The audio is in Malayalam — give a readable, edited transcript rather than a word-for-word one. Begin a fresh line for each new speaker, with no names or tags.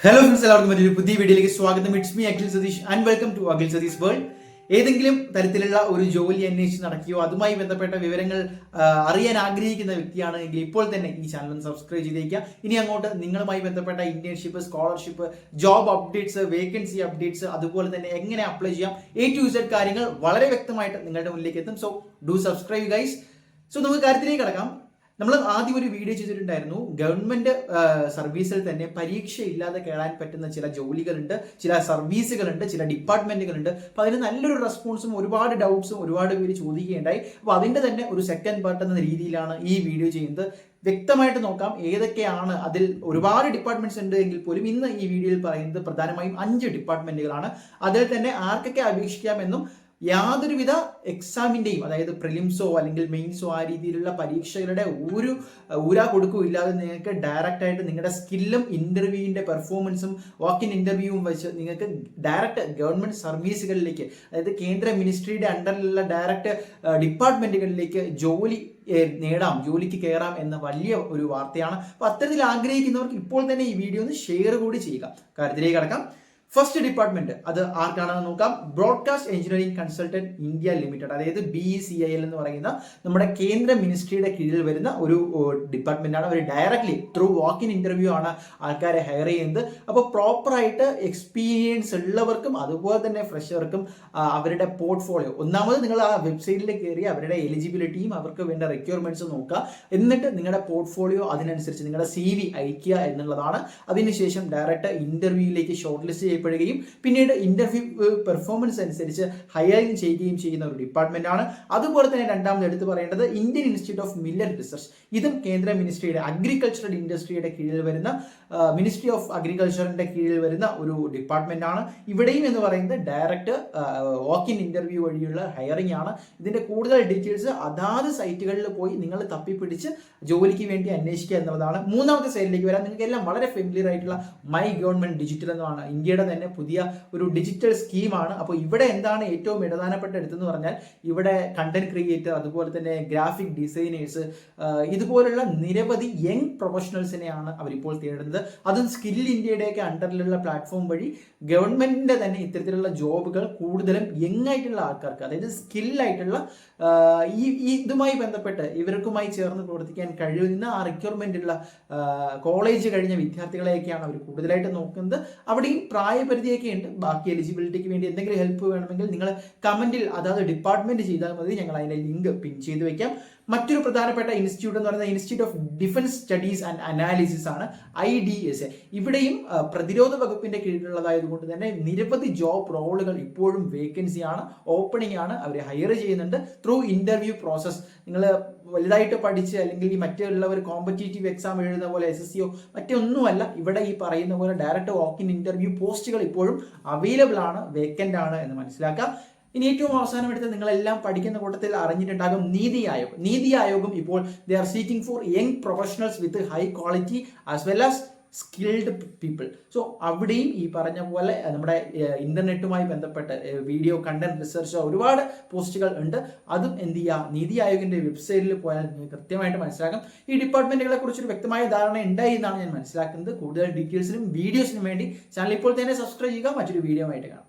ഹലോ ഫ്രണ്ട്സ്, എല്ലാവർക്കും മറ്റൊരു പുതിയ വീഡിയോയിലേക്ക് സ്വാഗതം. It's me Akhil Satheesh and welcome to Akhil Satheesh world. ഏതെങ്കിലും തരത്തിലുള്ള ഒരു ജോലി അന്വേഷിച്ച് നടക്കുകയോ അതുമായി ബന്ധപ്പെട്ട വിവരങ്ങൾ അറിയാൻ ആഗ്രഹിക്കുന്ന വ്യക്തിയാണ് എങ്കിൽ ഇപ്പോൾ തന്നെ ഈ ചാനൽ ഒന്ന് സബ്സ്ക്രൈബ് ചെയ്തേക്കുക. ഇനി അങ്ങോട്ട് നിങ്ങളുമായി ബന്ധപ്പെട്ട internship, scholarship, job updates, vacancy updates, അതുപോലെ തന്നെ എങ്ങനെ അപ്ലൈ ചെയ്യാം, A to Z കാര്യങ്ങൾ വളരെ വ്യക്തമായിട്ട് നിങ്ങളുടെ മുന്നിലേക്ക് എത്തും. So do subscribe guys. So നമുക്ക് കാര്യത്തിലേക്ക് കിടക്കാം. നമ്മൾ ആദ്യം ഒരു വീഡിയോ ചെയ്തിട്ടുണ്ടായിരുന്നു. ഗവൺമെന്റ് സർവീസിൽ തന്നെ പരീക്ഷ ഇല്ലാതെ കയറാൻ പറ്റുന്ന ചില ജോലികളുണ്ട്, ചില സർവീസുകളുണ്ട്, ചില ഡിപ്പാർട്ട്മെന്റുകളുണ്ട്. അപ്പൊ അതിന് നല്ലൊരു റെസ്പോൺസും ഒരുപാട് ഡൗട്ട്സും ഒരുപാട് പേര് ചോദിക്കുകയുണ്ടായി. അപ്പൊ അതിന്റെ തന്നെ ഒരു സെക്കൻഡ് പാർട്ട് എന്ന രീതിയിലാണ് ഈ വീഡിയോ ചെയ്യുന്നത്. വ്യക്തമായിട്ട് നോക്കാം ഏതൊക്കെയാണ്. അതിൽ ഒരുപാട് ഡിപ്പാർട്ട്മെന്റ്സ് ഉണ്ട് എങ്കിൽ പോലും ഇന്ന് ഈ വീഡിയോയിൽ പറയുന്നത് പ്രധാനമായും 5 ഡിപ്പാർട്ട്മെന്റുകളാണ്. അതിൽ തന്നെ ആർക്കൊക്കെ അപേക്ഷിക്കാമെന്നും യാതൊരുവിധ എക്സാമിന്റെയും, അതായത് പ്രിലിംസോ അല്ലെങ്കിൽ മെയിൻസോ ആ രീതിയിലുള്ള പരീക്ഷകളുടെ ഒരു ഊരാ കൊടുക്കും ഇല്ലാതെ നിങ്ങൾക്ക് ഡയറക്റ്റ് ആയിട്ട് നിങ്ങളുടെ സ്കില്ലും ഇന്റർവ്യൂവിന്റെ പെർഫോമൻസും വാക്കിൻ ഇന്റർവ്യൂവും വെച്ച് നിങ്ങൾക്ക് ഡയറക്റ്റ് ഗവൺമെന്റ് സർവീസുകളിലേക്ക്, അതായത് കേന്ദ്ര മിനിസ്ട്രിയുടെ അണ്ടറിലുള്ള ഡയറക്റ്റ് ഡിപ്പാർട്ട്മെന്റുകളിലേക്ക് ജോലി നേടാം, ജോലിക്ക് കയറാം എന്ന വലിയ ഒരു വാർത്തയാണ്. അപ്പൊ അത്തരത്തിൽ ആഗ്രഹിക്കുന്നവർക്ക് ഇപ്പോൾ തന്നെ ഈ വീഡിയോ ഒന്ന് ഷെയർ കൂടി ചെയ്യുക. കാര്യത്തിലേക്ക് കടക്കാം. ഫസ്റ്റ് ഡിപ്പാർട്ട്മെന്റ് അത് ആർക്കാണെന്ന് നോക്കാം. Broadcast engineering consultant India limited, അതായത് BECIL എന്ന് പറയുന്ന നമ്മുടെ കേന്ദ്ര മിനിസ്ട്രിയുടെ കീഴിൽ വരുന്ന ഒരു ഡിപ്പാർട്ട്മെന്റ് ആണ്. അവർ directly through walk in interview ആണ് ആൾക്കാരെ ഹയർ ചെയ്യുന്നത്. അപ്പോൾ പ്രോപ്പറായിട്ട് എക്സ്പീരിയൻസ് ഉള്ളവർക്കും അതുപോലെ തന്നെ ഫ്രഷർക്കും അവരുടെ പോർട്ട്ഫോളിയോ, ഒന്നാമത് നിങ്ങൾ ആ വെബ്സൈറ്റിൽ കയറി അവരുടെ എലിജിബിലിറ്റിയും അവർക്ക് വേണ്ട റിക്വയർമെന്റ്സ് നോക്കുക. എന്നിട്ട് നിങ്ങളുടെ പോർട്ട്ഫോളിയോ അതിനനുസരിച്ച് നിങ്ങളുടെ CV അയക്കുക എന്നുള്ളതാണ്. അതിനുശേഷം ഡയറക്റ്റ് ഇന്റർവ്യൂയിലേക്ക് ഷോർട്ട് ലിസ്റ്റ് പ്പെടുകയും പിന്നീട് ഇന്റർവ്യൂ പെർഫോമൻസ് അനുസരിച്ച് ഹയറിംഗ് ചെയ്യുകയും ചെയ്യുന്ന ഒരു ഡിപ്പാർട്ട്മെന്റ് ആണ്. അതുപോലെ തന്നെ രണ്ടാമത് എടുത്തു പറയേണ്ടത് Indian institute of millet research. ഇതും കേന്ദ്ര മിനിസ്ട്രിയുടെ അഗ്രികൾച്ചറൽ ഇൻഡസ്ട്രിയുടെ കീഴിൽ വരുന്ന, മിനിസ്ട്രി ഓഫ് അഗ്രികൾച്ചറിന്റെ കീഴിൽ വരുന്ന ഒരു ഡിപ്പാർട്ട്മെന്റ് ആണ്. ഇവിടെയും എന്ന് പറയുന്നത് ഡയറക്റ്റ് വാക്ക് ഇൻ ഇന്റർവ്യൂ വഴിയുള്ള ഹയറിംഗ് ആണ്. ഇതിന്റെ കൂടുതൽ ഡീറ്റെയിൽസ് അതാത് സൈറ്റുകളിൽ പോയി നിങ്ങൾ തപ്പിപ്പിടിച്ച് ജോലിക്ക് വേണ്ടി അന്വേഷിക്കുക എന്നുള്ളതാണ്. മൂന്നാമത്തെ സൈഡിലേക്ക് വരാൻ നിങ്ങൾക്ക് എല്ലാം വളരെ ഫെമിലിയർ ആയിട്ടുള്ള മൈ ഗവൺമെന്റ് ഡിജിറ്റൽ എന്നാണ് ഇന്ത്യയുടെ തന്നെ പുതിയ ഒരു ഡിജിറ്റൽ സ്കീമാണ്. അപ്പോൾ ഇവിടെ എന്താണ് ഏറ്റവും പ്രധാനപ്പെട്ട എടുത്തെന്ന് പറഞ്ഞാൽ ഇവിടെ കണ്ടന്റ് ക്രിയേറ്റർ, അതുപോലെ തന്നെ ഗ്രാഫിക് ഡിസൈനേഴ്സ്, ഇതുപോലുള്ള നിരവധി യങ് പ്രൊഫഷണൽസിനെയാണ് അവരിപ്പോൾ തേടുന്നത്. അതും സ്കിൽ ഇന്ത്യയുടെയൊക്കെ അണ്ടറിലുള്ള പ്ലാറ്റ്ഫോം വഴി ഗവൺമെന്റിന്റെ തന്നെ ഇത്തരത്തിലുള്ള ജോബുകൾ കൂടുതലും യങ് ആയിട്ടുള്ള ആൾക്കാർക്ക്, അതായത് സ്കില്ലായിട്ടുള്ള ഇതുമായി ബന്ധപ്പെട്ട് ഇവർക്കുമായി ചേർന്ന് പ്രവർത്തിക്കാൻ കഴിയുന്ന ആ റിക്വയർമെന്റുള്ള കോളേജ് കഴിഞ്ഞ വിദ്യാർത്ഥികളെയൊക്കെയാണ് അവർ കൂടുതലായിട്ട് നോക്കുന്നത്. അവിടെയും പ്രായപരിധിയൊക്കെ ഉണ്ട്. ബാക്കി എലിജിബിലിറ്റിക്ക് വേണ്ടി എന്തെങ്കിലും ഹെൽപ്പ് വേണമെങ്കിൽ നിങ്ങൾ കമന്റിൽ അതായത് ഡിപ്പാർട്ട്മെന്റ് ചെയ്താൽ മതി. ഞങ്ങൾ അതിന്റെ ലിങ്ക് പിൻ ചെയ്ത് വെക്കാം. മറ്റൊരു പ്രധാനപ്പെട്ട ഇൻസ്റ്റിറ്റ്യൂട്ട് എന്ന് പറയുന്നത് institute of defence studies and analysis ആണ്, IDSA. ഇവിടെയും പ്രതിരോധ വകുപ്പിന്റെ കീഴിലുള്ളതായതുകൊണ്ട് തന്നെ നിരവധി ജോബ് റോളുകൾ ഇപ്പോഴും വേക്കൻസിയാണ്, ഓപ്പണിംഗ് ആണ്. അവർ ഹയർ ചെയ്യുന്നുണ്ട് ത്രൂ ഇന്റർവ്യൂ പ്രോസസ്. നിങ്ങൾ വലുതായിട്ട് പഠിച്ച് അല്ലെങ്കിൽ ഈ മറ്റുള്ളവർ കോമ്പറ്റേറ്റീവ് എക്സാം എഴുതുന്ന പോലെ SSCയോ മറ്റൊന്നുമല്ല. ഇവിടെ ഈ പറയുന്ന പോലെ ഡയറക്റ്റ് വാക്ക് ഇൻ ഇന്റർവ്യൂ പോസ്റ്റുകൾ ഇപ്പോഴും അവൈലബിൾ ആണ്, വേക്കന്റ് ആണ് എന്ന് മനസ്സിലാക്കാം. ഇനി ഏറ്റവും അവസാനം എടുത്ത് നിങ്ങളെല്ലാം പഠിക്കുന്ന കൂട്ടത്തിൽ അറിഞ്ഞിട്ടുണ്ടാകും നീതി ആയോഗം ഇപ്പോൾ they are seeking four young professionals with high quality as well as skilled people. So അവിടെയും ഈ പറഞ്ഞ പോലെ നമ്മുടെ ഇന്റർനെറ്റുമായി ബന്ധപ്പെട്ട് വീഡിയോ കണ്ടന്റ് റിസർച്ച് ഒരുപാട് പോസ്റ്റുകൾ ഉണ്ട്. അതും എന്ത് ചെയ്യുക, നീതി ആയോഗിന്റെ വെബ്സൈറ്റിൽ പോയാൽ കൃത്യമായിട്ട് മനസ്സിലാക്കാം. ഈ ഡിപ്പാർട്ട്മെന്റുകളെ കുറിച്ചൊരു വ്യക്തമായ ധാരണ ഉണ്ടായി എന്നാണ് ഞാൻ മനസ്സിലാക്കുന്നത്. കൂടുതൽ ഡീറ്റെയിൽസിനും വീഡിയോസിനും വേണ്ടി ചാനൽ ഇപ്പോൾ തന്നെ സബ്സ്ക്രൈബ് ചെയ്യുക. മറ്റൊരു വീഡിയോ ആയിട്ട് കാണാം.